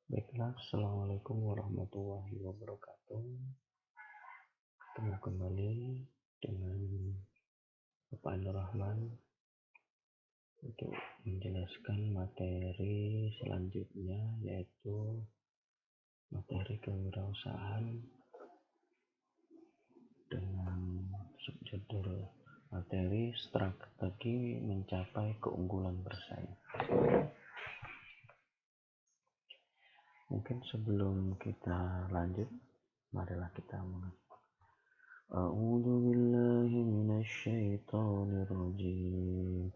Baiklah, Assalamualaikum warahmatullahi wabarakatuh. Ketemu kembali dengan Bapak Nur Rahman untuk menjelaskan materi selanjutnya, yaitu materi kewirausahaan dengan subjudul materi strategi mencapai keunggulan bersaing. Mungkin sebelum kita lanjut, marilah kita A'udzu billahi minasy syaithanir rajim.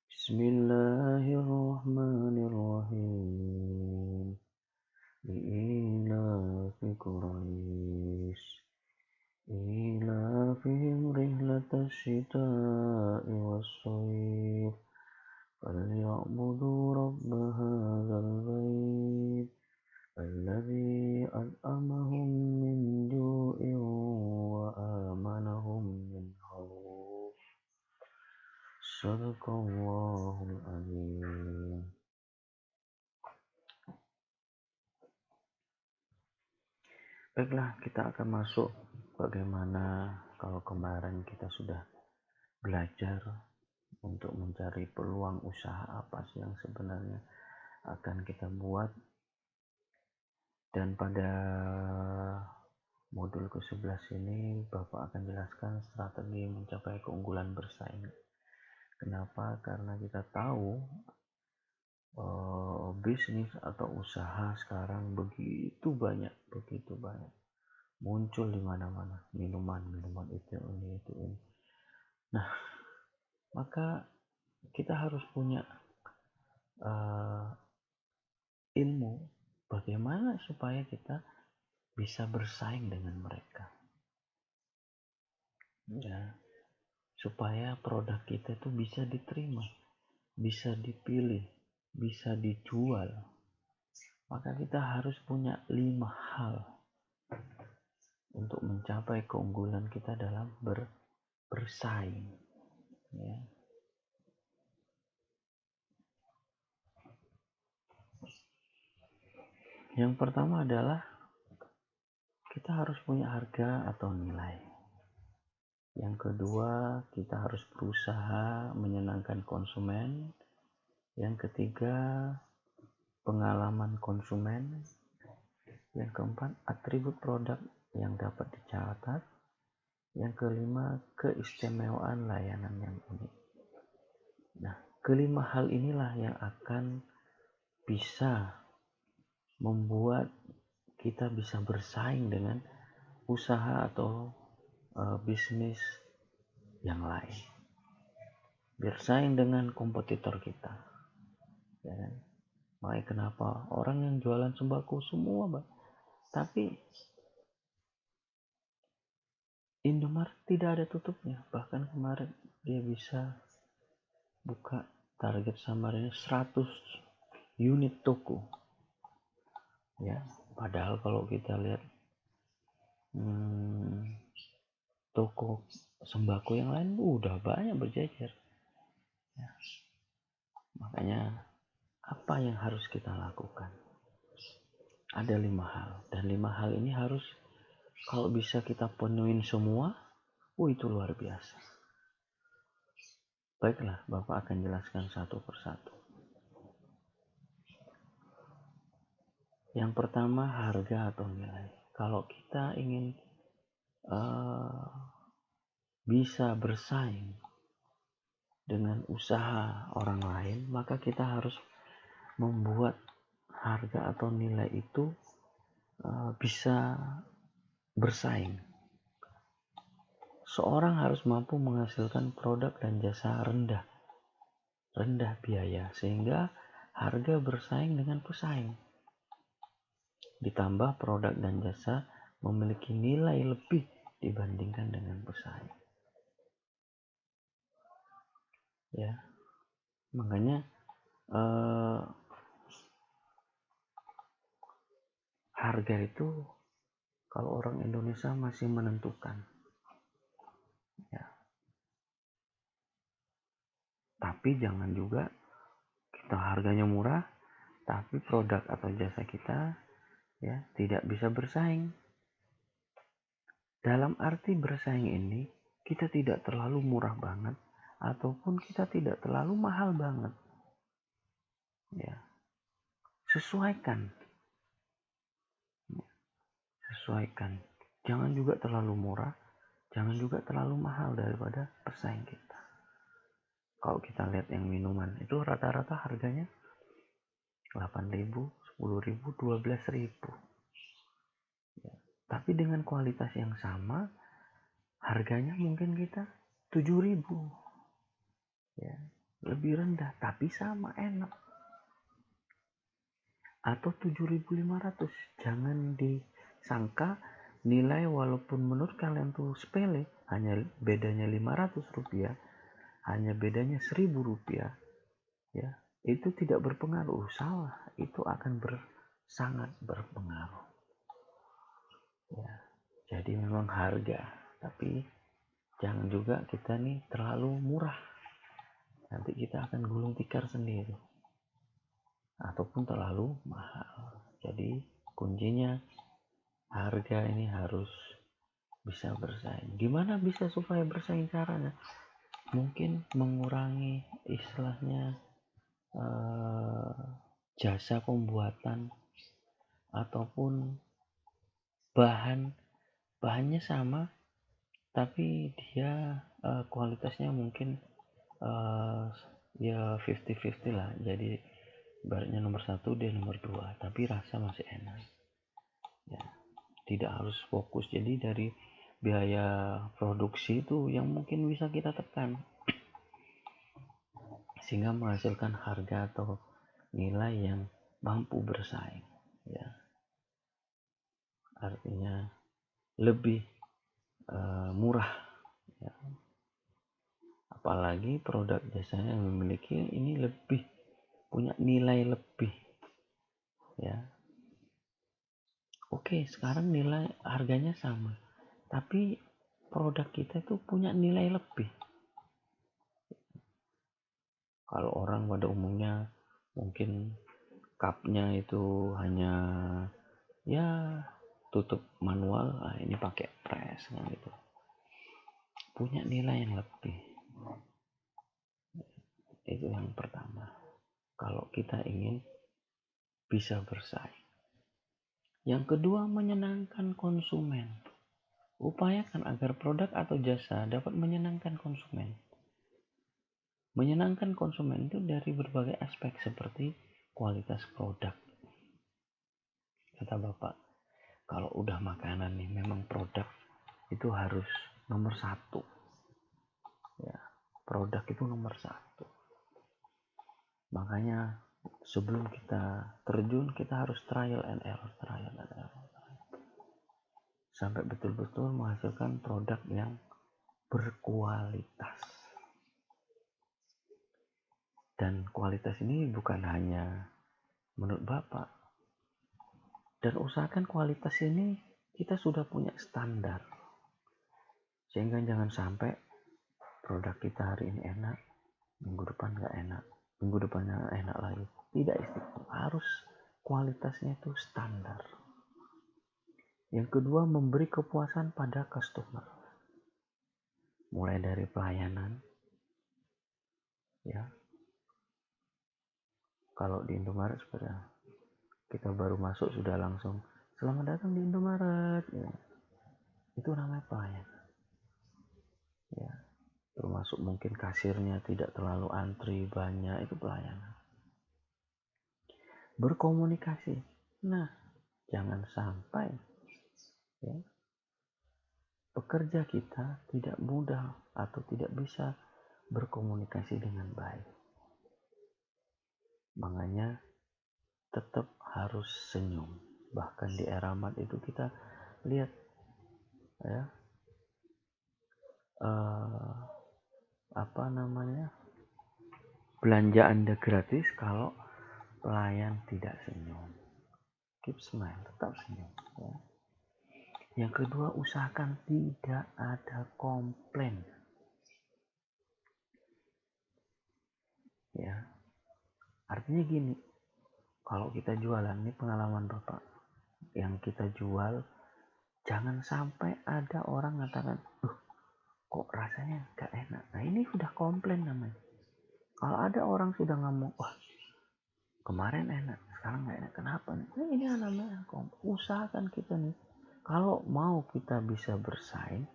Bismillahirrahmanirrahim. Li'ilafi Quraisy ilafihim rihlatash shita'i was-shayf falya'budu rabb hadzal bait alladzi at'amahum min ju'in wa amanahum min khauf. Sadaqallahul azim. Baiklah, kita akan masuk bagaimana kalau kemarin kita sudah belajar untuk mencari peluang usaha apa sih yang sebenarnya akan kita buat. Dan pada modul ke-11 ini Bapak akan jelaskan strategi mencapai keunggulan bersaing. Kenapa? Karena kita tahu bisnis atau usaha sekarang begitu banyak muncul di mana-mana, minuman itu ini. Nah, maka kita harus punya ilmu bagaimana supaya kita bisa bersaing dengan mereka, ya, supaya produk kita itu bisa diterima, bisa dipilih, bisa dijual. Maka kita harus punya 5 hal untuk mencapai keunggulan kita dalam bersaing, ya. Yang pertama adalah kita harus punya harga atau nilai. Yang kedua, kita harus berusaha menyenangkan konsumen. Yang ketiga, pengalaman konsumen. Yang keempat, atribut produk yang dapat dicatat. Yang kelima, keistimewaan layanan yang unik. Nah, kelima hal inilah yang akan bisa membuat kita bisa bersaing dengan usaha atau bisnis yang lain, bersaing dengan kompetitor kita, ya kan? Makanya kenapa orang yang jualan sembako semua, Bang, tapi Indomaret tidak ada tutupnya. Bahkan kemarin dia bisa buka target samarnya 100 unit toko, ya. Padahal kalau kita lihat toko sembako yang lain udah banyak berjejer, ya. Makanya apa yang harus kita lakukan? Ada 5 hal, dan 5 hal ini harus, kalau bisa kita penuhin semua, itu luar biasa. Baiklah, Bapak akan jelaskan satu persatu. Yang pertama, harga atau nilai. Kalau kita ingin bisa bersaing dengan usaha orang lain, maka kita harus membuat harga atau nilai itu bisa bersaing. Seorang harus mampu menghasilkan produk dan jasa rendah biaya, sehingga harga bersaing dengan pesaing. Ditambah produk dan jasa memiliki nilai lebih dibandingkan dengan pesaing, ya. Makanya harga itu kalau orang Indonesia masih menentukan, ya. Tapi jangan juga kita harganya murah tapi produk atau jasa kita ya tidak bisa bersaing. Dalam arti bersaing ini, kita tidak terlalu murah banget ataupun kita tidak terlalu mahal banget. Ya, sesuaikan. Sesuaikan. Jangan juga terlalu murah, jangan juga terlalu mahal daripada pesaing kita. Kalau kita lihat yang minuman itu rata-rata harganya 8.000, 10.000, 12.000. Ya. Tapi dengan kualitas yang sama, harganya mungkin kita 7.000. Ya, lebih rendah tapi sama enak. Atau 7.500. Jangan disangka nilai walaupun menurut kalian tuh sepele, hanya bedanya 500 rupiah, hanya bedanya 1.000 rupiah, ya itu tidak berpengaruh. Salah, itu akan sangat berpengaruh. Ya, jadi memang harga, tapi jangan juga kita nih terlalu murah, nanti kita akan gulung tikar sendiri, ataupun terlalu mahal. Jadi kuncinya harga ini harus bisa bersaing. Gimana bisa supaya bersaing caranya? Mungkin mengurangi istilahnya jasa pembuatan ataupun bahannya sama tapi dia kualitasnya mungkin ya 50-50 lah. Jadi baratnya nomor 1 dia nomor 2 tapi rasa masih enak. Ya, tidak harus fokus. Jadi dari biaya produksi itu yang mungkin bisa kita tekan sehingga menghasilkan harga atau nilai yang mampu bersaing, ya artinya lebih murah, ya. Apalagi produk jasanya yang memiliki ini lebih punya nilai lebih, ya. Oke, sekarang nilai harganya sama tapi produk kita itu punya nilai lebih. Kalau orang pada umumnya mungkin cupnya itu hanya ya tutup manual, ini pakai press kan gitu, punya nilai yang lebih. Itu yang pertama, kalau kita ingin bisa bersaing. Yang kedua, menyenangkan konsumen. Upayakan agar produk atau jasa dapat menyenangkan konsumen. Menyenangkan konsumen itu dari berbagai aspek seperti kualitas produk. Kata Bapak, kalau udah makanan nih memang produk itu harus nomor 1. Ya, produk itu nomor 1. Makanya sebelum kita terjun kita harus trial and error sampai betul-betul menghasilkan produk yang berkualitas. Dan kualitas ini bukan hanya menurut Bapak. Dan usahakan kualitas ini kita sudah punya standar. Sehingga jangan sampai produk kita hari ini enak, minggu depan nggak enak, minggu depannya enak lagi. Tidak istiqomah, harus kualitasnya itu standar. Yang kedua, memberi kepuasan pada customer. Mulai dari pelayanan, ya. Kalau di Indomaret sebenarnya kita baru masuk sudah langsung selamat datang di Indomaret, ya. Itu namanya pelayanan, ya. Termasuk mungkin kasirnya tidak terlalu antri banyak, itu pelayanan. Berkomunikasi, nah jangan sampai ya pekerja kita tidak mudah atau tidak bisa berkomunikasi dengan baik. Makanya tetap harus senyum. Bahkan di Eramat itu kita lihat ya belanja Anda gratis kalau pelayan tidak senyum. Keep smile, tetap senyum, ya. Yang kedua, usahakan tidak ada komplain, ya. Artinya gini, kalau kita jualan, ini pengalaman Bapak, yang kita jual, jangan sampai ada orang mengatakan, kok rasanya gak enak. Nah ini sudah komplain namanya. Kalau ada orang sudah ngomong, wah kemarin enak, sekarang gak enak, kenapa nih? Nah, ini namanya usahakan kita nih, kalau mau kita bisa bersaing,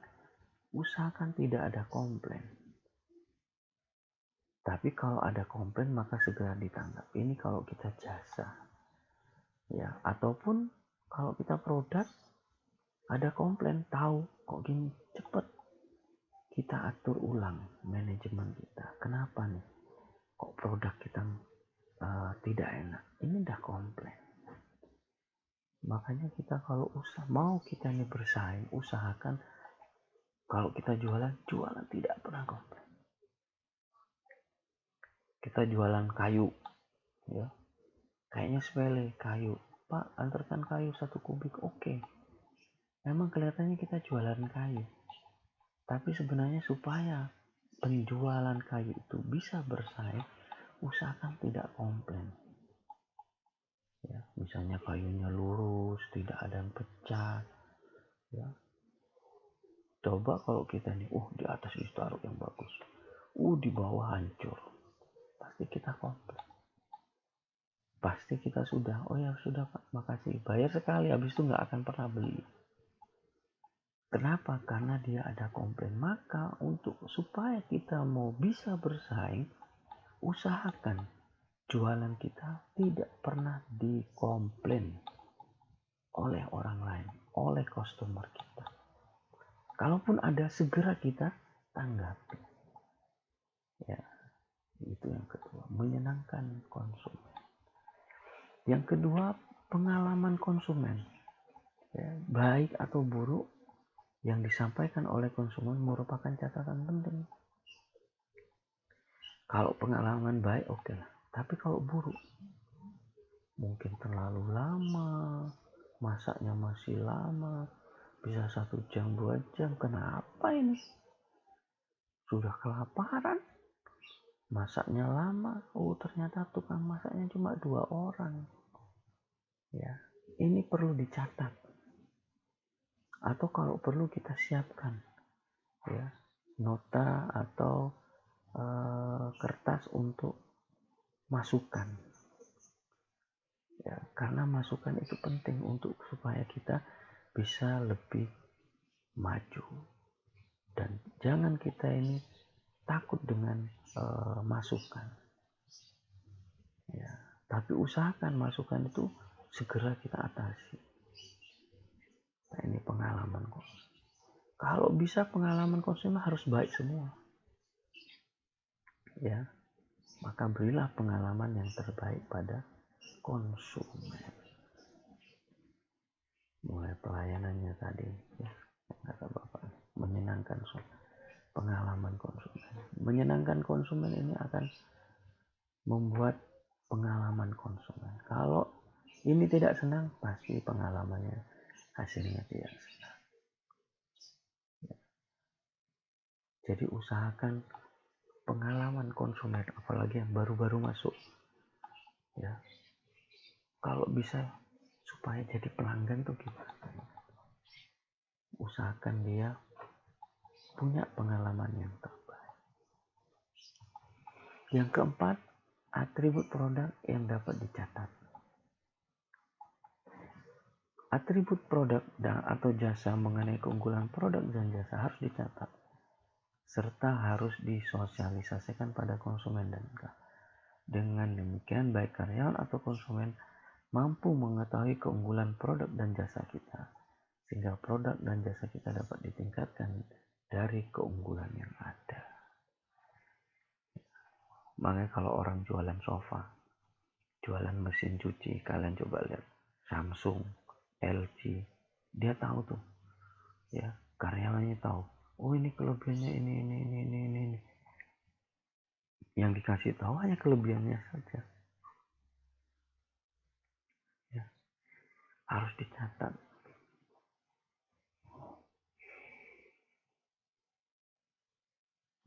usahakan tidak ada komplain. Tapi kalau ada komplain maka segera ditanggap. Ini kalau kita jasa, ya. Ataupun kalau kita produk ada komplain, tahu kok gini, cepet kita atur ulang manajemen kita. Kenapa nih? Kok produk kita tidak enak? Ini udah komplain. Makanya kita kalau mau kita ini bersaing, usahakan kalau kita jualan tidak pernah komplain. Kita jualan kayu, ya. Kayaknya sepele, kayu. Pak, antarkan kayu 1 kubik, oke. Memang kelihatannya kita jualan kayu. Tapi sebenarnya supaya penjualan kayu itu bisa bersaing, usahakan tidak komplain. Ya, misalnya kayunya lurus, tidak ada yang pecah. Ya. Coba kalau kita nih, di atas ditaruh yang bagus, di bawah hancur, pasti kita komplain. Pasti kita sudah, sudah Pak, makasih, bayar sekali, habis itu nggak akan pernah beli. Kenapa? Karena dia ada komplain. Maka supaya kita mau bisa bersaing, usahakan jualan kita tidak pernah dikomplain oleh orang lain, oleh customer kita. Kalaupun ada, segera kita tanggapi. Ya, itu yang kedua, menyenangkan konsumen. Yang kedua, pengalaman konsumen. Ya, baik atau buruk, yang disampaikan oleh konsumen merupakan catatan penting. Kalau pengalaman baik, oke lah. Tapi kalau buruk, mungkin terlalu lama, masaknya masih lama, bisa 1 jam 2 jam. Kenapa ini? Sudah kelaparan, masaknya lama. Ternyata tukang masaknya cuma 2 orang. Ya, ini perlu dicatat. Atau kalau perlu kita siapkan, ya, nota atau kertas untuk masukan. Ya, karena masukan itu penting untuk supaya kita bisa lebih maju. Dan jangan kita ini takut dengan masukan. Ya, tapi usahakan masukan itu segera kita atasi. Nah, ini pengalaman kok. Kalau bisa pengalaman konsumen harus baik semua. Ya, maka berilah pengalaman yang terbaik pada konsumen. Mulai pelayanannya tadi, ya, kata Bapak, menyenangkan pengalaman konsumen. Menyenangkan konsumen ini akan membuat pengalaman konsumen. Kalau ini tidak senang, pasti pengalamannya hasilnya tidak senang. Ya. Jadi usahakan pengalaman konsumen, apalagi yang baru-baru masuk, ya, kalau bisa supaya jadi pelanggan tuh gimana, usahakan dia punya pengalaman yang terbaik. Yang keempat, atribut produk yang dapat dicatat. Atribut produk atau jasa mengenai keunggulan produk dan jasa harus dicatat, serta harus disosialisasikan pada konsumen dan dengan demikian baik karyawan atau konsumen mampu mengetahui keunggulan produk dan jasa kita, sehingga produk dan jasa kita dapat ditingkatkan dari keunggulan yang ada. Makanya kalau orang jualan sofa, jualan mesin cuci, kalian coba lihat Samsung, LG, dia tahu tuh, ya, karyawannya tahu, ini kelebihannya ini. Yang dikasih tahu hanya kelebihannya saja. Ya, harus dicatat.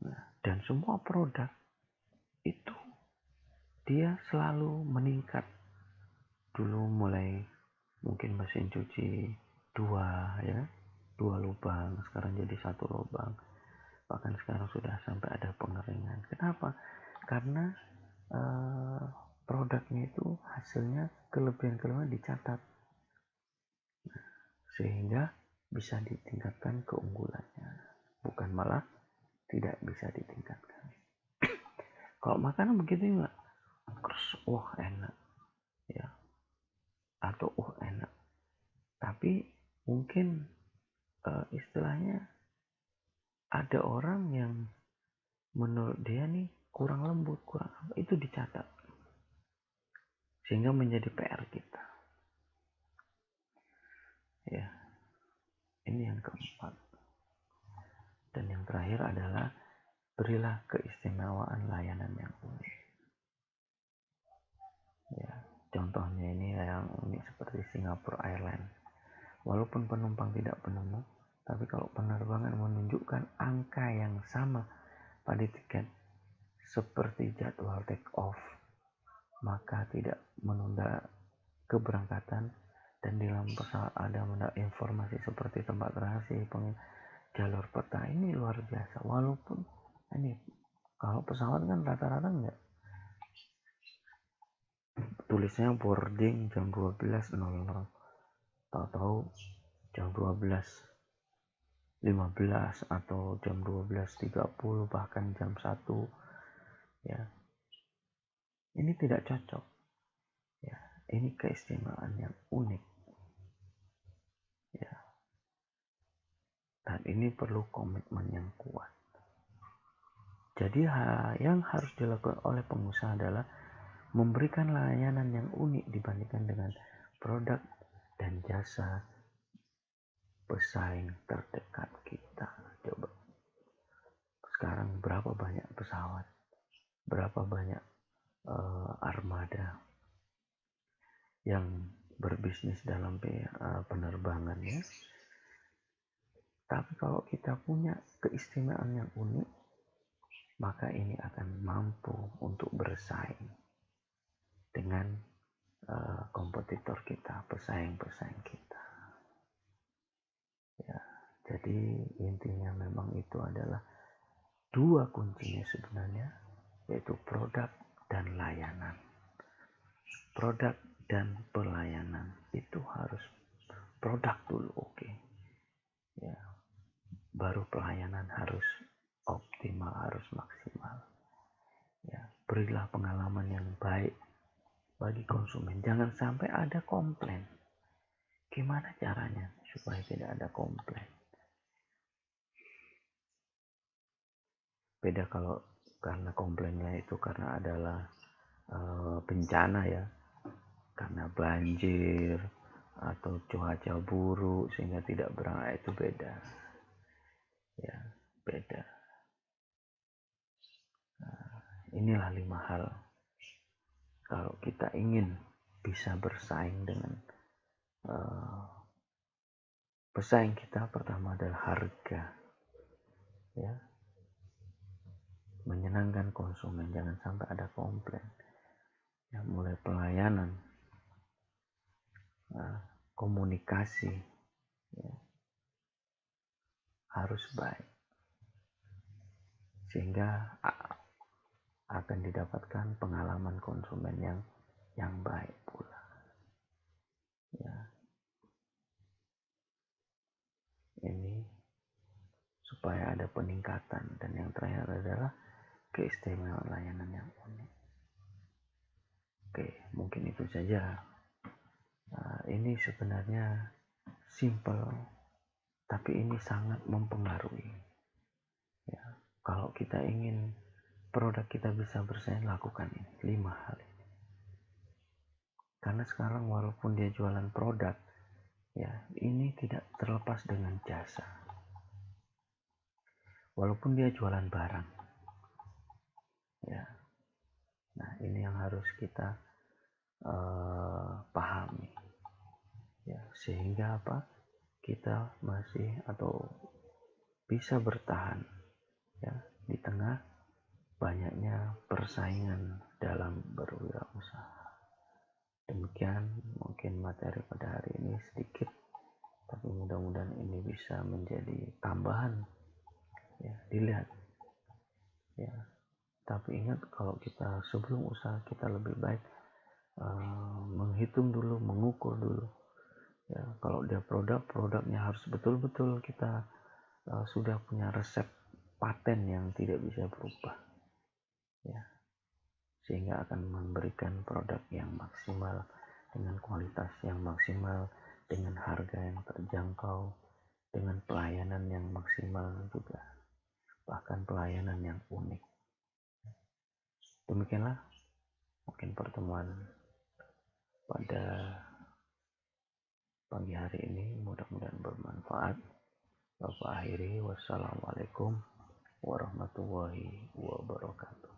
Nah, dan semua produk itu dia selalu meningkat dulu mulai mungkin mesin cuci dua ya, 2 lubang, sekarang jadi 1 lubang, bahkan sekarang sudah sampai ada pengeringan. Kenapa? Karena produknya itu hasilnya kelebihan dicatat, sehingga bisa ditingkatkan keunggulannya, bukan malah tidak bisa ditingkatkan. Kalau makanan begitu enggak, terus wah enak ya, atau enak, tapi mungkin istilahnya ada orang yang menurut dia nih kurang lembut, kurang apa, itu dicatat, sehingga menjadi PR kita ya. Ini yang keempat. Dan yang terakhir adalah berilah keistimewaan layanan yang unik ya. Contohnya ini yang unik seperti Singapore Airlines. Walaupun penumpang tidak penemu, tapi kalau penerbangan menunjukkan angka yang sama pada tiket seperti jadwal take off, maka tidak menunda keberangkatan. Dan di dalam pesawat ada informasi seperti tempat transit, jalur peta. Ini luar biasa. Walaupun ini kalau pesawat kan rata-rata enggak, tulisnya boarding jam 12.00, tahu-tahu jam 12.15 atau jam 12.30, bahkan jam 1 ya. Ini tidak cocok ya. Ini keistimewaan yang unik ya, dan ini perlu komitmen yang kuat. Jadi yang harus dilakukan oleh pengusaha adalah memberikan layanan yang unik dibandingkan dengan produk dan jasa pesaing terdekat kita. Coba sekarang berapa banyak pesawat, berapa banyak armada yang berbisnis dalam penerbangan ya. Tapi kalau kita punya keistimewaan yang unik, maka ini akan mampu untuk bersaing dengan kompetitor kita, pesaing-pesaing kita ya. Jadi intinya memang itu adalah 2 kuncinya sebenarnya, yaitu produk dan layanan. Produk dan pelayanan itu harus produk dulu, oke ya, baru pelayanan harus optimal, harus maksimal ya. Berilah pengalaman yang baik bagi konsumen, jangan sampai ada komplain. Gimana caranya supaya tidak ada komplain? Beda kalau karena komplainnya itu karena adalah bencana ya, karena banjir atau cuaca buruk sehingga tidak berangkat, itu beda ya, beda. Inilah 5 hal kalau kita ingin bisa bersaing dengan pesaing kita. Pertama adalah harga ya, menyenangkan konsumen, jangan sampai ada komplain ya. Mulai pelayanan, komunikasi ya, harus baik, sehingga akan didapatkan pengalaman konsumen yang baik pula ya. Ini supaya ada peningkatan. Dan yang terakhir adalah keistimewaan layanan yang unik. Oke, mungkin itu saja. Ini sebenarnya simple, tapi ini sangat mempengaruhi ya. Kalau kita ingin produk kita bisa bersaing, lakukan ini 5 hal ini. Karena sekarang walaupun dia jualan produk ya, ini tidak terlepas dengan jasa. Walaupun dia jualan barang ya. Nah, ini yang harus kita pahami ya, sehingga apa, kita masih atau bisa bertahan ya di tengah banyaknya persaingan dalam berwirausaha. Demikian mungkin materi pada hari ini sedikit, tapi mudah-mudahan ini bisa menjadi tambahan, ya, dilihat, ya. Tapi ingat, kalau kita sebelum usaha kita lebih baik menghitung dulu, mengukur dulu, ya. Kalau dia produknya harus betul-betul kita sudah punya resep paten yang tidak bisa berubah, ya, sehingga akan memberikan produk yang maksimal dengan kualitas yang maksimal, dengan harga yang terjangkau, dengan pelayanan yang maksimal juga, bahkan pelayanan yang unik. Demikianlah mungkin pertemuan pada pagi hari ini, mudah-mudahan bermanfaat. Bapak akhiri, wassalamualaikum warahmatullahi wabarakatuh.